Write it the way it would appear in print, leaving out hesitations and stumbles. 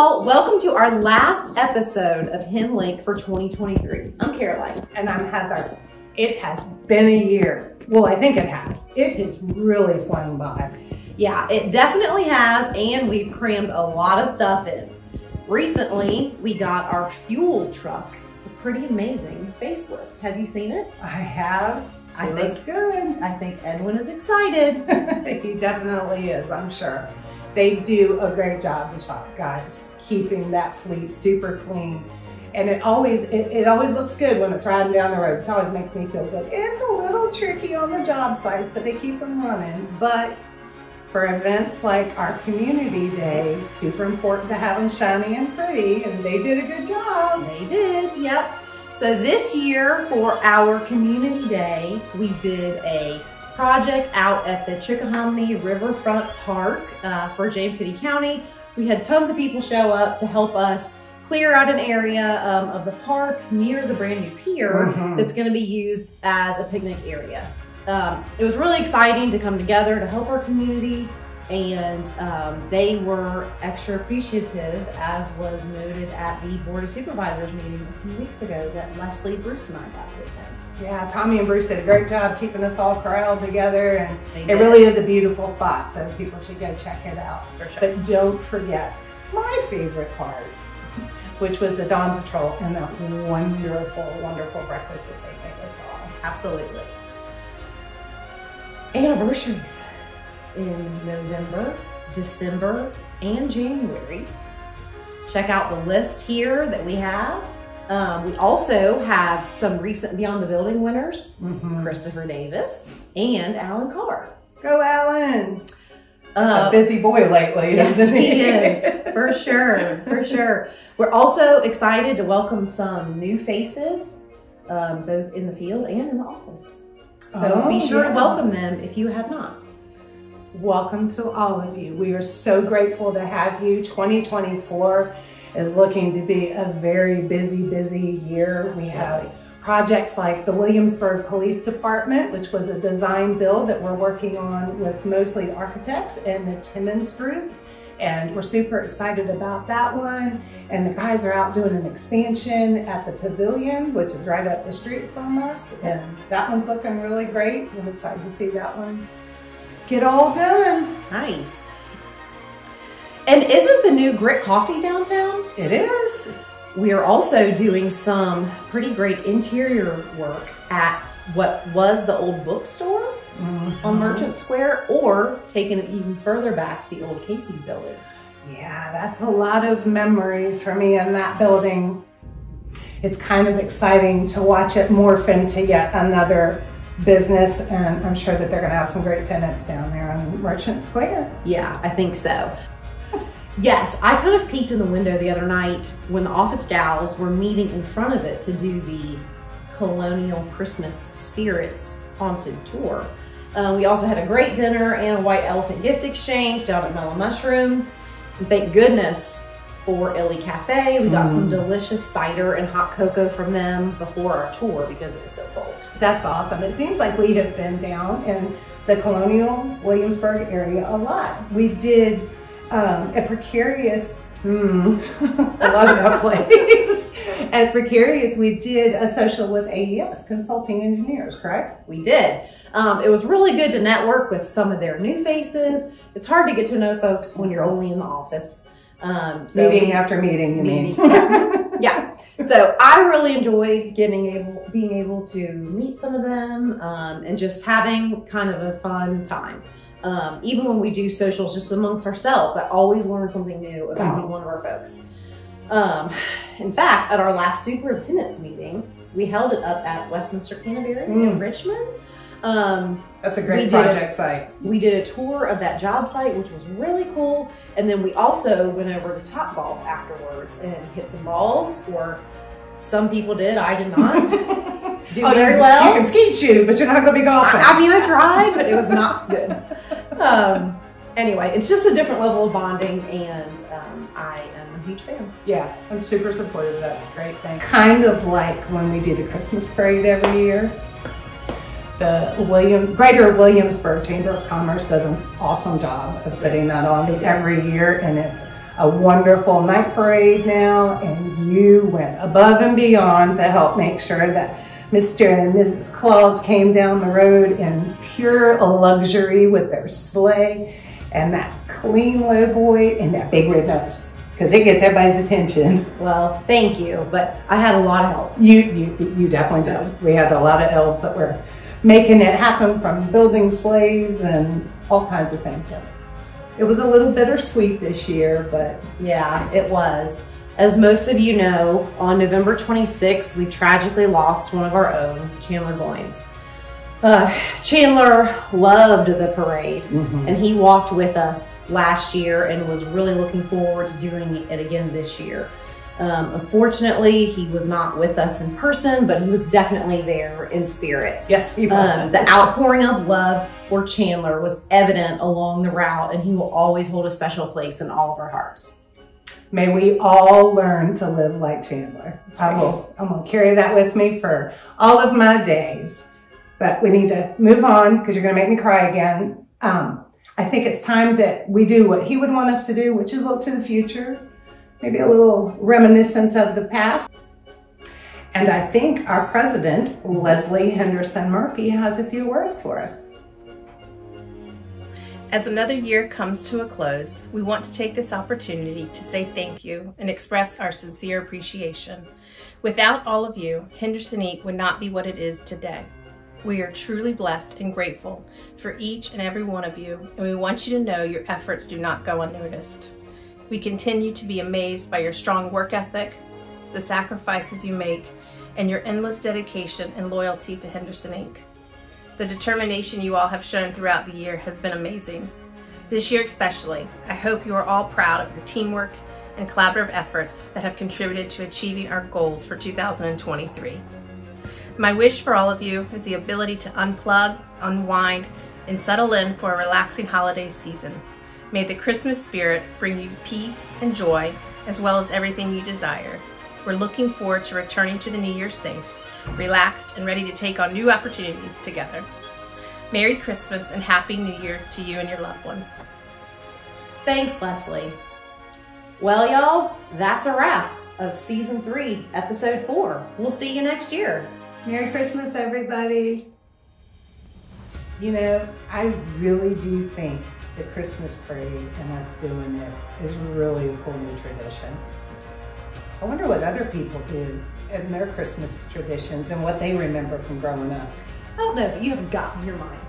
y'all, welcome to our last episode of HenLink for 2023. I'm Caroline. And I'm Heather. It has been a year. Well, I think it has. It has really flown by. Yeah, it definitely has, and we've crammed a lot of stuff in. Recently, we got our fuel truck, a pretty amazing facelift. Have you seen it? I have. I think it's good. I think Edwin is excited. He definitely is, I'm sure. They do a great job, the Chock guys, keeping that fleet super clean. And it always looks good when it's riding down the road. It always makes me feel good. It's a little tricky on the job sites, but they keep them running. But for events like our community day, super important to have them shiny and pretty, and they did a good job. They did, yep. So this year for our community day, we did a project out at the Chickahominy Riverfront Park for James City County. We had tons of people show up to help us clear out an area of the park near the brand new pier that's going to be used as a picnic area. It was really exciting to come together to help our community, and they were extra appreciative, as was noted at the Board of Supervisors meeting a few weeks ago that Leslie, Bruce, and I got to attend. Yeah, Tommy and Bruce did a great job keeping us all corralled together, and it really is a beautiful spot, so people should go check it out. For sure. But don't forget my favorite part, which was the Dawn Patrol and that wonderful, wonderful breakfast that they gave us all. Absolutely. Anniversaries in November, December, and January. Check out the list here that we have. We also have some recent Beyond the Building winners, Christopher Davis and Alan Carr. Go Alan! A busy boy lately, isn't he? He is, for sure, for sure. We're also excited to welcome some new faces, both in the field and in the office. So be sure to welcome them if you have not. Welcome to all of you. We are so grateful to have you. 2024 is looking to be a very busy year. We have projects like the Williamsburg Police Department, which was a design build that we're working on with mostly architects and the Timmons Group. And we're super excited about that one. And the guys are out doing an expansion at the Pavilion, which is right up the street from us. And that one's looking really great. I'm excited to see that one get all done. Nice. And isn't the new Grit Coffee downtown? It is. We are also doing some pretty great interior work at what was the old bookstore on Merchant Square, or taking it even further back, the old Casey's building. Yeah, that's a lot of memories for me in that building. It's kind of exciting to watch it morph into yet another business, and I'm sure that they're going to have some great tenants down there on Merchant Square. Yeah, I think so. Yes, I kind of peeked in the window the other night when the office gals were meeting in front of it to do the Colonial Christmas Spirits Haunted Tour. We also had a great dinner and a white elephant gift exchange down at Mellow Mushroom. And thank goodness for Illy Cafe. We got some delicious cider and hot cocoa from them before our tour because it was so cold. That's awesome. It seems like we have been down in the Colonial Williamsburg area a lot. We did a precarious, I love that place. At Precarious, we did a social with AES, Consulting Engineers, correct? We did. It was really good to network with some of their new faces. It's hard to get to know folks when you're only in the office. Meeting after meeting, you mean? Yeah. So I really enjoyed being able to meet some of them and just having kind of a fun time. Even when we do socials just amongst ourselves, I always learn something new about one of our folks. In fact, at our last superintendent's meeting, we held it up at Westminster Canterbury in Richmond. That's a great project site. We did a tour of that job site, which was really cool. And then we also went over to Topgolf afterwards and hit some balls, or some people did. I did not do very well. You can ski shoot, but you're not going to be golfing. I mean, I tried, but it was not good. Anyway, it's just a different level of bonding, and I am a huge fan. Yeah, I'm super supportive of that. It's a great thing. Kind of like when we do the Christmas parade every year. The Greater Williamsburg Chamber of Commerce does an awesome job of putting that on every year, and it's a wonderful night parade now, and you went above and beyond to help make sure that Mr. and Mrs. Claus came down the road in pure luxury with their sleigh and that clean lowboy and that big red nose, because it gets everybody's attention. Well, thank you, but I had a lot of help. You definitely did. We had a lot of elves that were making it happen, from building sleighs and all kinds of things. Yep. It was a little bittersweet this year, but yeah, it was. As most of you know, on November 26th, we tragically lost one of our own, Chandler Goins. Chandler loved the parade, and he walked with us last year and was really looking forward to doing it again this year. Unfortunately, he was not with us in person, but he was definitely there in spirit. Yes, he was. The outpouring of love for Chandler was evident along the route, and he will always hold a special place in all of our hearts. May we all learn to live like Chandler. I'm going to carry that with me for all of my days. But we need to move on, because you're going to make me cry again. I think it's time that we do what he would want us to do, which is look to the future. Maybe a little reminiscent of the past. And I think our president, Leslie Henderson Murphy, has a few words for us. As another year comes to a close, we want to take this opportunity to say thank you and express our sincere appreciation. Without all of you, Henderson Inc. would not be what it is today. We are truly blessed and grateful for each and every one of you, and we want you to know your efforts do not go unnoticed. We continue to be amazed by your strong work ethic, the sacrifices you make, and your endless dedication and loyalty to Henderson Inc. The determination you all have shown throughout the year has been amazing. This year especially, I hope you are all proud of your teamwork and collaborative efforts that have contributed to achieving our goals for 2023. My wish for all of you is the ability to unplug, unwind, and settle in for a relaxing holiday season. May the Christmas spirit bring you peace and joy, as well as everything you desire. We're looking forward to returning to the new year safe, relaxed, and ready to take on new opportunities together. Merry Christmas and Happy New Year to you and your loved ones. Thanks, Leslie. Well, y'all, that's a wrap of Season 3, Episode 4. We'll see you next year. Merry Christmas, everybody. You know, I really do think the Christmas parade and us doing it is really a cool new tradition. I wonder what other people do in their Christmas traditions and what they remember from growing up. I don't know, but you have got to hear mine.